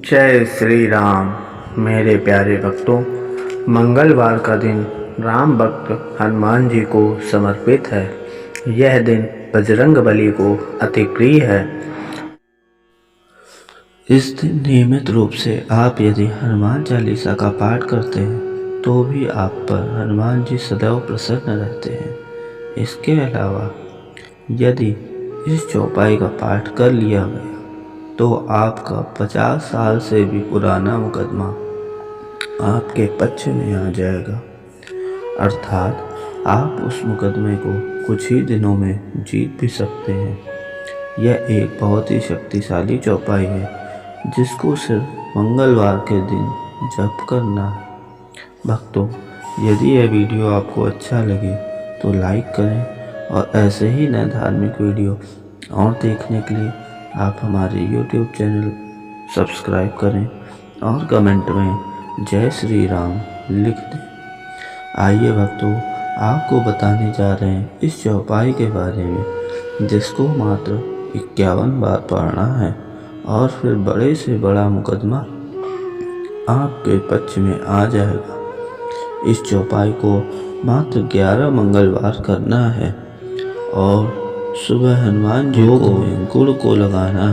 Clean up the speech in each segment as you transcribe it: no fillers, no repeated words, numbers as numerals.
जय श्री राम। मेरे प्यारे भक्तों, मंगलवार का दिन राम भक्त हनुमान जी को समर्पित है। यह दिन बजरंगबली को अति प्रिय है। इस दिन नियमित रूप से आप यदि हनुमान चालीसा का पाठ करते हैं तो भी आप पर हनुमान जी सदैव प्रसन्न रहते हैं। इसके अलावा यदि इस चौपाई का पाठ कर लिया गया तो आपका 50 साल से भी पुराना मुकदमा आपके पक्ष में आ जाएगा, अर्थात आप उस मुकदमे को कुछ ही दिनों में जीत भी सकते हैं। यह एक बहुत ही शक्तिशाली चौपाई है जिसको सिर्फ मंगलवार के दिन जप करना है। भक्तों, यदि यह वीडियो आपको अच्छा लगे तो लाइक करें और ऐसे ही नए धार्मिक वीडियो और देखने के लिए आप हमारे YouTube चैनल सब्सक्राइब करें और कमेंट में जय श्री राम लिख दें। आइए भक्तों, आपको बताने जा रहे हैं इस चौपाई के बारे में जिसको मात्र 51 बार पढ़ना है और फिर बड़े से बड़ा मुकदमा आपके पक्ष में आ जाएगा। इस चौपाई को मात्र 11 मंगलवार करना है और सुबह हनुमान जी को गुड़ को लगाना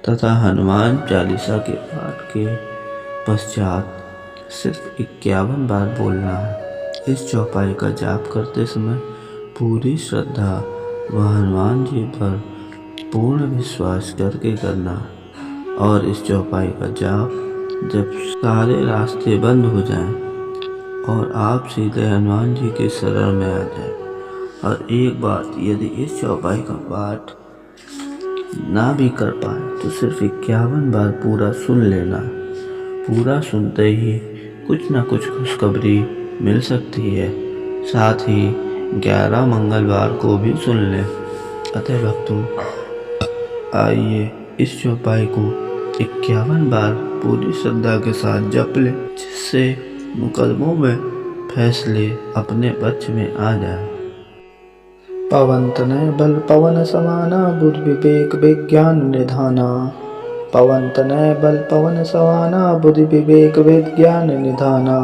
तथा हनुमान चालीसा के पाठ के पश्चात सिर्फ 51 बार बोलना है। इस चौपाई का जाप करते समय पूरी श्रद्धा व हनुमान जी पर पूर्ण विश्वास करके करना और इस चौपाई का जाप जब सारे रास्ते बंद हो जाएं और आप सीधे हनुमान जी के शरण में आ जाएं। और एक बात, यदि इस चौपाई का पाठ ना भी कर पाए तो सिर्फ 51 बार पूरा सुन लेना। पूरा सुनते ही कुछ ना कुछ खुशखबरी मिल सकती है। साथ ही 11 मंगलवार को भी सुन लें। अतः भक्तों, आइए इस चौपाई को 51 बार पूरी श्रद्धा के साथ जप लें, जिससे मुकदमों में फैसले अपने पक्ष में आ जाए। पवन तनय बल पवन समाना बुद्धि विवेक विज्ञान निधाना। पवन तनय बल पवन समाना बुद्धि विवेक विज्ञान निधाना।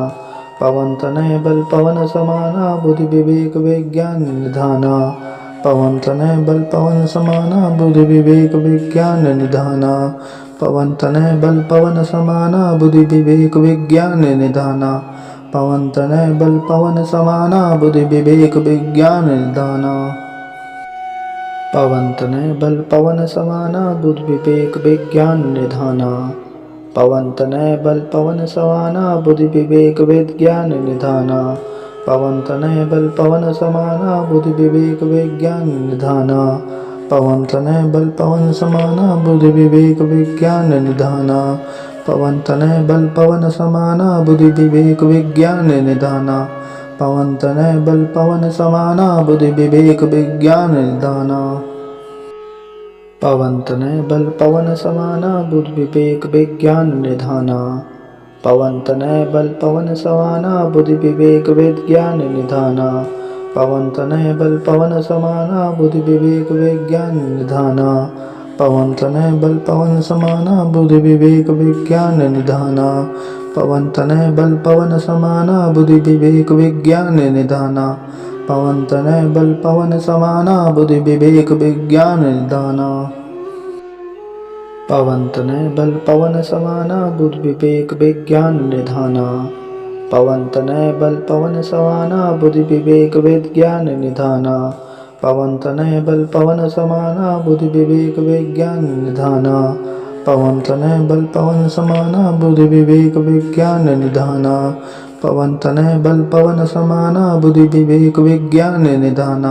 पवन तनय बल पवन समाना बुद्धि विवेक विज्ञान निधाना। पवन तनय बल पवन समाना बुद्धि विवेक विज्ञान निधाना। पवन तनय बल पवन समाना बुद्धि विवेक विज्ञान निधाना। पवन तनय बल पवन समाना बुद्धि विवेक विज्ञान निधाना। पवन तनय बल पवन समाना बुद्धि विवेक विज्ञान निधाना। पवन तनय बल पवन समाना बुद्धि विवेक विज्ञान निधाना। पवन तनय बल पवन समाना बुद्धि विवेक विज्ञान निधाना। पवन तनय बल पवन समाना बुद्धि विवेक विज्ञान निधाना। पवन तनय बल पवन समाना बुद्धि विवेक विज्ञान निधाना। पवन तनय बल पवन समाना बुद्धि विवेक विज्ञान निधाना। पवन तनय बल पवन समाना बुद्धि विवेक विज्ञान निधाना। पवन तनय बल पवन समाना बुद्धि विवेक विज्ञान निधाना। पवन तनय बल पवन समाना बुद्धि विवेक विज्ञान निधाना। पवन तनय बल पवन समाना बुद्धि विवेक विज्ञान निधाना। पवन तनय बल पवन समाना बुद्धि विवेक विज्ञान निधाना। पवन तनय बल पवन समाना बुद्धि विवेक विज्ञान निधाना। पवन तनय बल पवन समाना बुद्धि विवेक विज्ञान निधाना। पवन तनय बल पवन समाना बुद्धि विवेक विज्ञान निधाना। पवन तनय बल पवन समाना बुद्धि विवेक विज्ञान निधाना। पवन तनय बल पवन समाना बुद्धि विवेक विज्ञान निधाना। पवन तनय बल पवन समाना बुद्धि विवेक विज्ञान निधाना।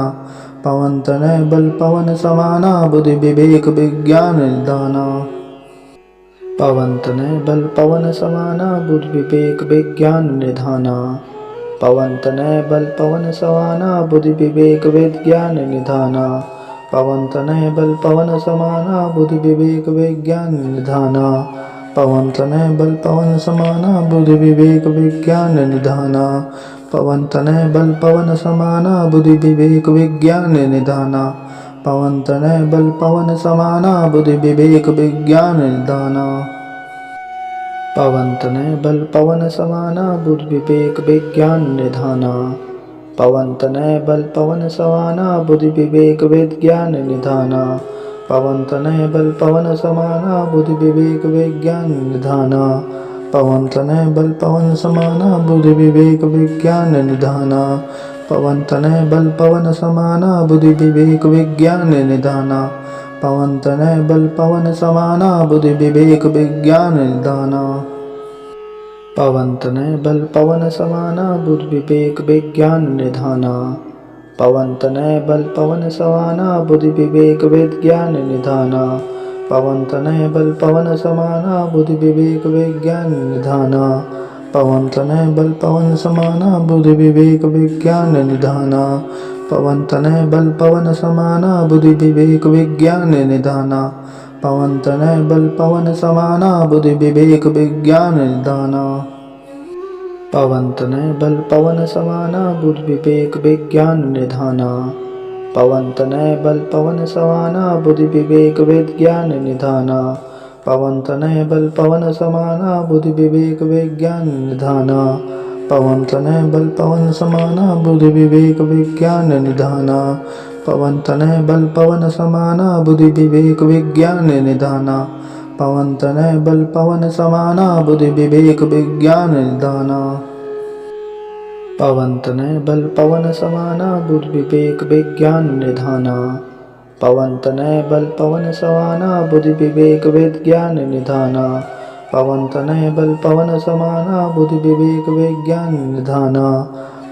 पवन तनय बल पवन समाना बुद्धि विवेक विज्ञान निधाना। पवन तनय बल पवन समाना बुद्धि विवेक विज्ञान निधाना। पवन तनय बल पवन समाना बुद्धि विवेक विज्ञान निधाना। पवन तनय बल पवन समाना बुद्धि विवेक विज्ञान निधाना। पवन तनय बल पवन समाना बुद्धि विवेक विज्ञान निधाना। पवन तनय बल पवन समाना बुद्धि विवेक विज्ञान निधाना। पवन तनय बल पवन समाना बुद्धि विवेक विज्ञान निधाना। पवन तनय बल पवन समाना बुद्धि विवेक विज्ञान निधाना। पवन तनय बल पवन समाना बुद्धि विवेक विज्ञान निधाना। पवन तनय बल पवन समाना बुद्धि विवेक विज्ञान निधाना। पवन तनय बल पवन समाना बुद्धि विवेक विज्ञान निधाना। पवन तनय बल पवन समाना बुद्धि विवेक विज्ञान निधाना। पवन तनय बल पवन समाना बुद्धि विवेक विज्ञान निधाना। पवन तनय बल पवन समाना बुद्धि विवेक विज्ञान निधाना। पवन तनय बल पवन समाना बुद्धि विवेक विज्ञान निधाना। पवन तनय बल पवन समाना बुद्धि विवेक विज्ञान निधाना। पवन तनय बल पवन समाना बुद्धि विवेक विज्ञान निधाना। पवन तनय बल पवन समाना बुद्धि विवेक विज्ञान निधाना। पवन तनय बल पवन समाना बुद्धि विवेक विज्ञान निधाना। पवन तनय बल पवन समाना बुद्धि विवेक विज्ञान निधाना। पवन तनय बल पवन समाना बुद्धि विवेक विज्ञान निधाना। पवन तनय बल पवन समाना बुद्धि विवेक विज्ञान निधाना। पवन तनय बल पवन समाना बुद्धि विवेक विज्ञान निधाना। पवन तनय बल पवन समाना बुद्धि विवेक विज्ञान निधाना। पवन तनय बल पवन समाना बुद्धि विवेक विज्ञान निधाना। पवन तनय बल पवन समाना बुद्धि विवेक विज्ञान निधाना। पवन तनय बल पवन समाना बुद्धि विवेक विज्ञान निधाना। पवन तनय बल पवन समाना बुद्धि विवेक विज्ञान निधाना।